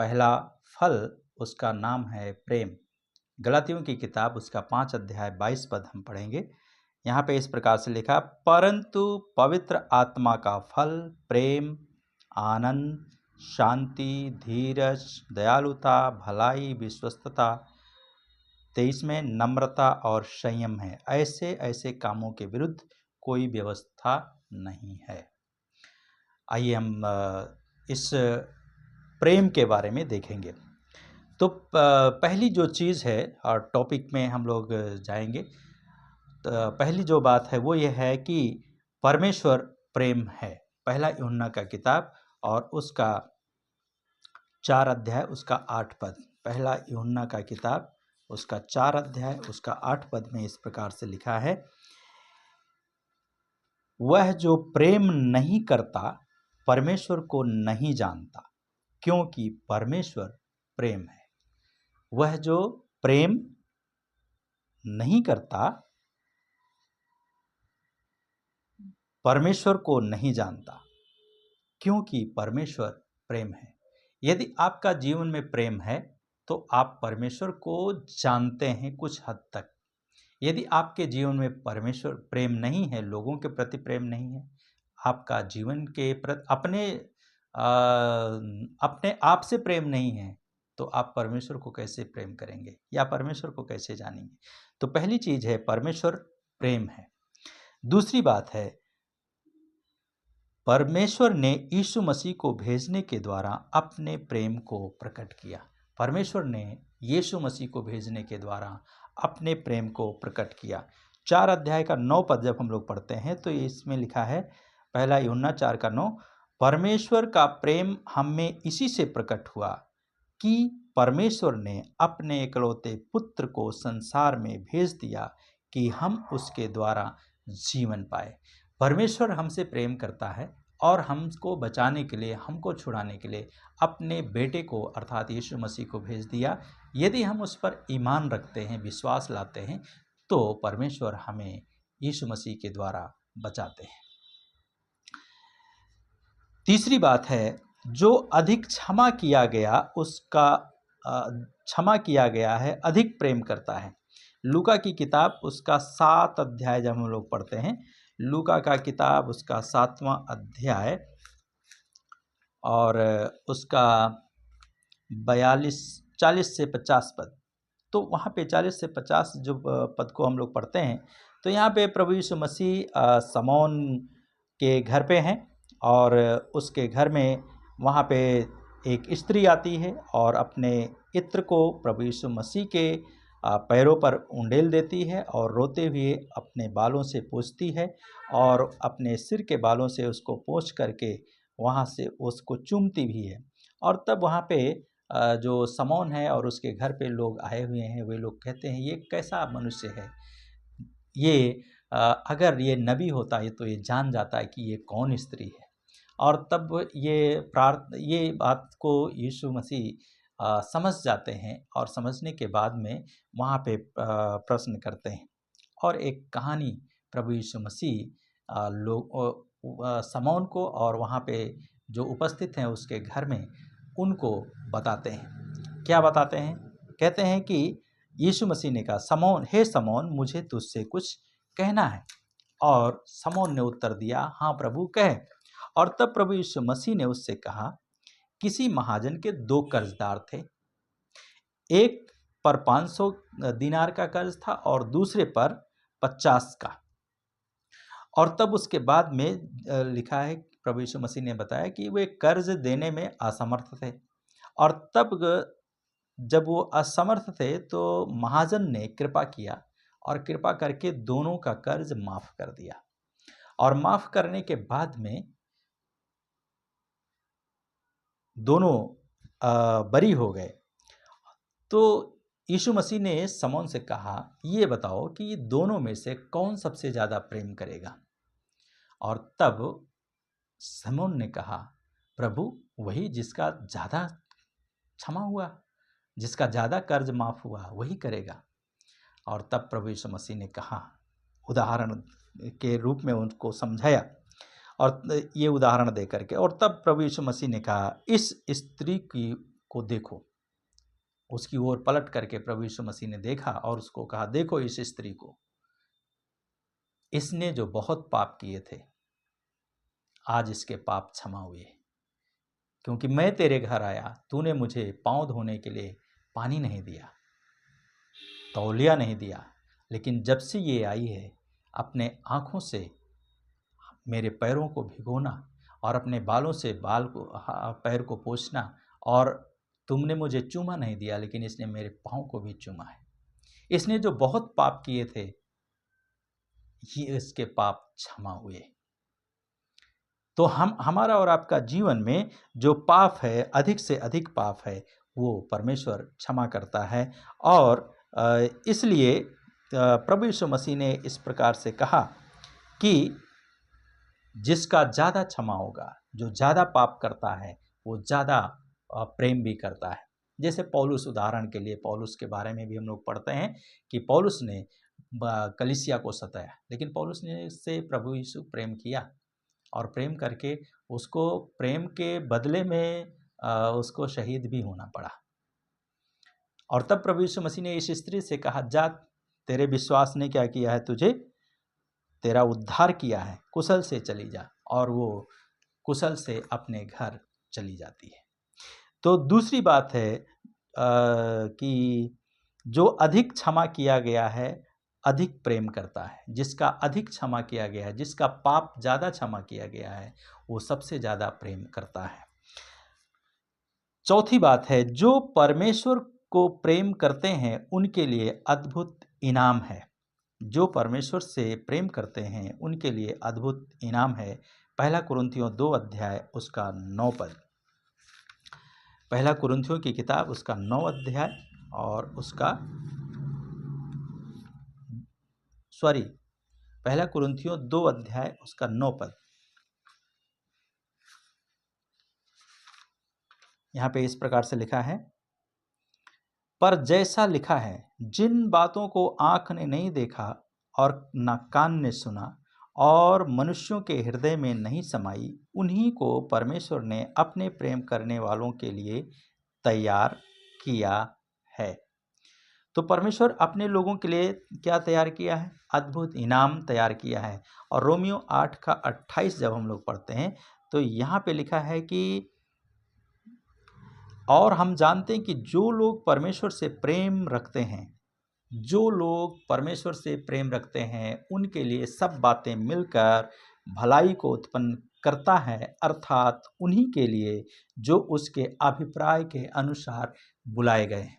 पहला फल उसका नाम है प्रेम। गलातियों की किताब उसका 5 अध्याय 22 पद हम पढ़ेंगे। यहाँ पे इस प्रकार से लिखा, परंतु पवित्र आत्मा का फल प्रेम, आनंद, शांति, धीरज, दयालुता, भलाई, विश्वस्तता, 23 में नम्रता और संयम है। ऐसे ऐसे कामों के विरुद्ध कोई व्यवस्था नहीं है। आइए हम इस प्रेम के बारे में देखेंगे। तो पहली जो चीज़ है और टॉपिक में हम लोग जाएंगे, तो पहली जो बात है वो ये है कि परमेश्वर प्रेम है। पहला यूहन्ना का किताब और उसका 4 अध्याय उसका 8 पद। पहला यूहन्ना का किताब उसका 4 अध्याय उसका 8 पद में इस प्रकार से लिखा है, वह जो प्रेम नहीं करता परमेश्वर को नहीं जानता, क्योंकि परमेश्वर प्रेम है। वह जो प्रेम नहीं करता परमेश्वर को नहीं जानता, क्योंकि परमेश्वर प्रेम है। यदि आपका जीवन में प्रेम है तो आप परमेश्वर को जानते हैं कुछ हद तक। यदि आपके जीवन में परमेश्वर प्रेम नहीं है, लोगों के प्रति प्रेम नहीं है, आपका जीवन के प्रति अपने आप से प्रेम नहीं है, तो आप परमेश्वर को कैसे प्रेम करेंगे या परमेश्वर को कैसे जानेंगे? तो पहली चीज है परमेश्वर प्रेम है। दूसरी बात है परमेश्वर ने यीशु मसीह को भेजने के द्वारा अपने प्रेम को प्रकट किया। परमेश्वर ने यीशु मसीह को भेजने के द्वारा अपने प्रेम को प्रकट किया। 4 अध्याय का 9 पद जब हम लोग पढ़ते हैं तो इसमें लिखा है, पहला यूहन्ना 4 का 9, परमेश्वर का प्रेम हम में इसी से प्रकट हुआ कि परमेश्वर ने अपने इकलौते पुत्र को संसार में भेज दिया कि हम उसके द्वारा जीवन पाए। परमेश्वर हमसे प्रेम करता है और हमको बचाने के लिए, हमको छुड़ाने के लिए अपने बेटे को अर्थात यीशु मसीह को भेज दिया। यदि हम उस पर ईमान रखते हैं, विश्वास लाते हैं, तो परमेश्वर हमें यीशु मसीह के द्वारा बचाते हैं। तीसरी बात है, जो अधिक क्षमा किया गया उसका क्षमा किया गया है अधिक प्रेम करता है। लूका की किताब उसका 7 अध्याय जब हम लोग पढ़ते हैं, लूका का किताब उसका 7वां अध्याय और उसका 40 से 50 पद। तो वहाँ पे 40 से 50 जो पद को हम लोग पढ़ते हैं, तो यहाँ पे प्रभु यीशु मसीह समौन के घर पे हैं और उसके घर में वहाँ पे एक स्त्री आती है और अपने इत्र को प्रभु यीशु मसीह के पैरों पर उंडेल देती है और रोते हुए अपने बालों से पोंछती है और अपने सिर के बालों से उसको पोंछ करके वहाँ से उसको चूमती भी है। और तब वहाँ पे जो समौन है और उसके घर पे लोग आए हुए हैं, वे लोग कहते हैं ये कैसा मनुष्य है, ये अगर ये नबी होता है तो ये जान जाता है कि ये कौन स्त्री है। और तब ये बात को यीशु मसीह समझ जाते हैं और समझने के बाद में वहाँ पे प्रश्न करते हैं और एक कहानी प्रभु यीशु मसीह समौन को और वहाँ पे जो उपस्थित हैं उसके घर में उनको बताते हैं। क्या बताते हैं? कहते हैं कि यीशु मसीह ने कहा, समौन, हे समौन, मुझे तुझसे कुछ कहना है। और समौन ने उत्तर दिया, हाँ प्रभु, कह। और तब प्रभु यीशु मसीह ने उससे कहा, किसी महाजन के 2 कर्जदार थे, एक पर 500 दिनार का कर्ज था और दूसरे पर 50 का। और तब उसके बाद में लिखा है, प्रभु यीशु मसीह ने बताया कि वे कर्ज देने में असमर्थ थे। और तब जब वो असमर्थ थे तो महाजन ने कृपा किया और कृपा करके दोनों का कर्ज माफ कर दिया। और माफ करने के बाद में दोनों बरी हो गए। तो यीशु मसीह ने समौन से कहा, ये बताओ कि दोनों में से कौन सबसे ज़्यादा प्रेम करेगा? और तब समौन ने कहा, प्रभु, वही जिसका ज़्यादा क्षमा हुआ, जिसका ज़्यादा कर्ज माफ हुआ, वही करेगा। और तब प्रभु यीशु मसीह ने कहा, उदाहरण के रूप में उनको समझाया और ये उदाहरण दे करके, और तब प्रभु यीशु मसीह ने कहा, इस स्त्री की को देखो। उसकी ओर पलट करके प्रभु यीशु मसीह ने देखा और उसको कहा, देखो इस स्त्री को, इसने जो बहुत पाप किए थे आज इसके पाप क्षमा हुए, क्योंकि मैं तेरे घर आया, तूने मुझे पांव धोने के लिए पानी नहीं दिया, तौलिया नहीं दिया, लेकिन जब से ये आई है अपने आँखों से मेरे पैरों को भिगोना और अपने बालों से बाल को पैर को पोंछना, और तुमने मुझे चूमा नहीं दिया लेकिन इसने मेरे पाँव को भी चूमा है। इसने जो बहुत पाप किए थे ये इसके पाप क्षमा हुए। तो हमारा और आपका जीवन में जो पाप है, अधिक से अधिक पाप है, वो परमेश्वर क्षमा करता है। और इसलिए प्रभु यीशु मसीह ने इस प्रकार से कहा कि जिसका ज़्यादा क्षमा होगा, जो ज़्यादा पाप करता है वो ज़्यादा प्रेम भी करता है। जैसे पौलुस, उदाहरण के लिए पौलुस के बारे में भी हम लोग पढ़ते हैं कि पौलुस ने कलीसिया को सताया, लेकिन पौलुस ने से प्रभु यीशु प्रेम किया और प्रेम करके उसको प्रेम के बदले में उसको शहीद भी होना पड़ा। और तब प्रभु यीशु मसीह ने इस स्त्री से कहा, जा, तेरे विश्वास ने क्या किया है, तुझे तेरा उद्धार किया है, कुशल से चली जा। और वो कुशल से अपने घर चली जाती है। तो दूसरी बात है कि जो अधिक क्षमा किया गया है अधिक प्रेम करता है। जिसका अधिक क्षमा किया गया है, जिसका पाप ज़्यादा क्षमा किया गया है, वो सबसे ज़्यादा प्रेम करता है। चौथी बात है, जो परमेश्वर को प्रेम करते हैं उनके लिए अद्भुत इनाम है। जो परमेश्वर से प्रेम करते हैं उनके लिए अद्भुत इनाम है। पहला कुरिन्थियों 2 अध्याय उसका 9 पद। पहला कुरिन्थियों की किताब उसका 9 अध्याय और उसका पहला कुरिन्थियों 2 अध्याय उसका 9 पद। यहाँ पे इस प्रकार से लिखा है, पर जैसा लिखा है, जिन बातों को आँख ने नहीं देखा और न कान ने सुना और मनुष्यों के हृदय में नहीं समाई, उन्हीं को परमेश्वर ने अपने प्रेम करने वालों के लिए तैयार किया है। तो परमेश्वर अपने लोगों के लिए क्या तैयार किया है? अद्भुत इनाम तैयार किया है। और रोमियो 8 का 28 जब हम लोग पढ़ते हैं तो यहाँ पे लिखा है कि और हम जानते हैं कि जो लोग परमेश्वर से प्रेम रखते हैं, जो लोग परमेश्वर से प्रेम रखते हैं उनके लिए सब बातें मिलकर भलाई को उत्पन्न करता है, अर्थात उन्हीं के लिए जो उसके अभिप्राय के अनुसार बुलाए गए हैं।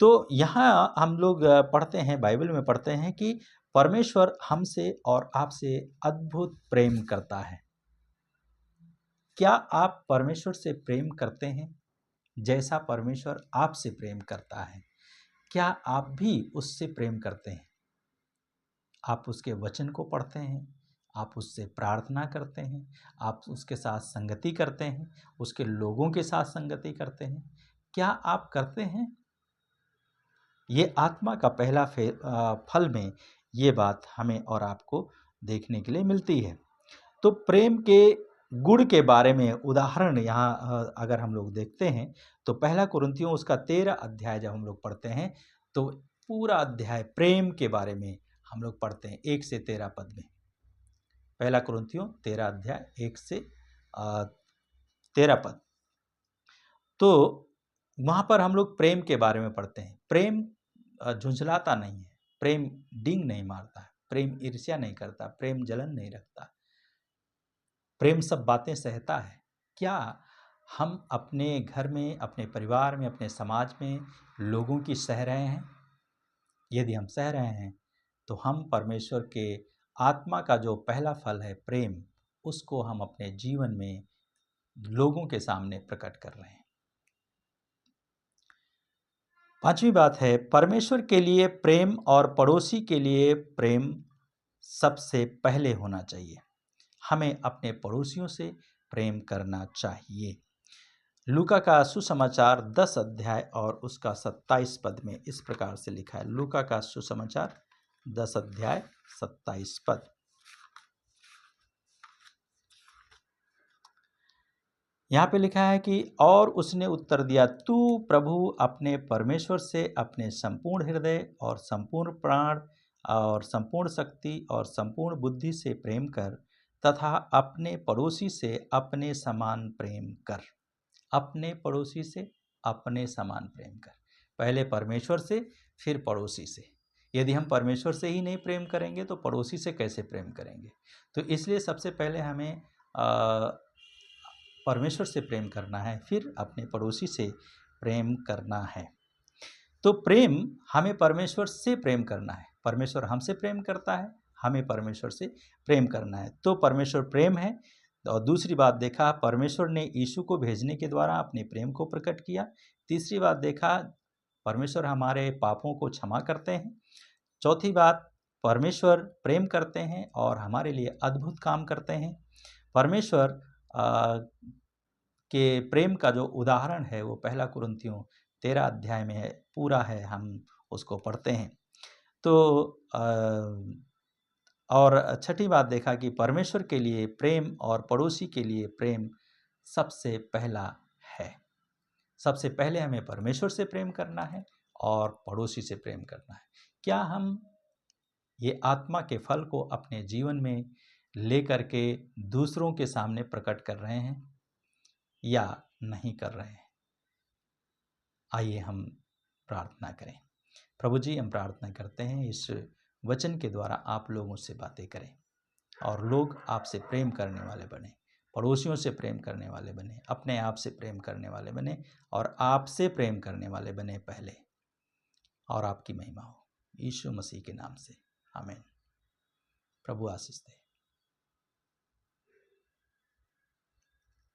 तो यहाँ हम लोग पढ़ते हैं, बाइबल में पढ़ते हैं कि परमेश्वर हमसे और आपसे अद्भुत प्रेम करता है। क्या आप परमेश्वर से प्रेम करते हैं जैसा परमेश्वर आपसे प्रेम करता है? क्या आप भी उससे प्रेम करते हैं? आप उसके वचन को पढ़ते हैं, आप उससे प्रार्थना करते हैं, आप उसके साथ संगति करते हैं, उसके लोगों के साथ संगति करते हैं। क्या आप करते हैं? ये आत्मा का पहला फल में ये बात हमें और आपको देखने के लिए मिलती है। तो प्रेम के गुण के बारे में उदाहरण यहाँ अगर हम लोग देखते हैं तो पहला कुरिन्थियों उसका 13 अध्याय जब हम लोग पढ़ते हैं तो पूरा अध्याय प्रेम के बारे में हम लोग पढ़ते हैं 1 से 13 पद में। पहला कुरिन्थियों 13 अध्याय 1 से 13 पद। तो वहाँ पर हम लोग प्रेम के बारे में पढ़ते हैं। प्रेम झुंझलाता नहीं है, प्रेम डींग नहीं मारता है, प्रेम ईर्ष्या नहीं करता, प्रेम जलन नहीं रखता, प्रेम सब बातें सहता है। क्या हम अपने घर में, अपने परिवार में, अपने समाज में लोगों की सह रहे हैं? यदि हम सह रहे हैं तो हम परमेश्वर के आत्मा का जो पहला फल है प्रेम, उसको हम अपने जीवन में लोगों के सामने प्रकट कर रहे हैं। पांचवी बात है, परमेश्वर के लिए प्रेम और पड़ोसी के लिए प्रेम सबसे पहले होना चाहिए। हमें अपने पड़ोसियों से प्रेम करना चाहिए। लूका का सुसमाचार 10 अध्याय और उसका 27 पद में इस प्रकार से लिखा है। लूका का सुसमाचार 10 अध्याय 27 पद। यहाँ पे लिखा है कि और उसने उत्तर दिया, तू प्रभु अपने परमेश्वर से अपने संपूर्ण हृदय और संपूर्ण प्राण और संपूर्ण शक्ति और संपूर्ण बुद्धि से प्रेम कर तथा अपने पड़ोसी से अपने समान प्रेम कर। अपने पड़ोसी से अपने समान प्रेम कर। पहले परमेश्वर से, फिर पड़ोसी से। यदि हम परमेश्वर से ही नहीं प्रेम करेंगे तो पड़ोसी से कैसे प्रेम करेंगे? तो इसलिए सबसे पहले हमें परमेश्वर से प्रेम करना है, फिर अपने पड़ोसी से प्रेम करना है। तो प्रेम हमें परमेश्वर से प्रेम करना है, परमेश्वर हमसे प्रेम करता है, हमें परमेश्वर से प्रेम करना है। तो परमेश्वर प्रेम है। और दूसरी बात देखा, परमेश्वर ने यीशु को भेजने के द्वारा अपने प्रेम को प्रकट किया। तीसरी बात देखा, परमेश्वर हमारे पापों को क्षमा करते हैं। चौथी बात, परमेश्वर प्रेम करते हैं और हमारे लिए अद्भुत काम करते हैं। परमेश्वर के प्रेम का जो उदाहरण है वो पहला कुरिन्थियों 13 अध्याय में है, पूरा है, हम उसको पढ़ते हैं। तो और छठी बात देखा कि परमेश्वर के लिए प्रेम और पड़ोसी के लिए प्रेम सबसे पहला है। सबसे पहले हमें परमेश्वर से प्रेम करना है और पड़ोसी से प्रेम करना है। क्या हम ये आत्मा के फल को अपने जीवन में लेकर के दूसरों के सामने प्रकट कर रहे हैं या नहीं कर रहे हैं? आइए हम प्रार्थना करें। प्रभु जी, हम प्रार्थना करते हैं इस वचन के द्वारा आप लोगों से बातें करें और लोग आपसे प्रेम करने वाले बने, पड़ोसियों से प्रेम करने वाले बने, अपने आप से प्रेम करने वाले बने और आपसे प्रेम करने वाले बने पहले, और आपकी महिमा हो यीशु मसीह के नाम से, आमीन। प्रभु आशीष दे।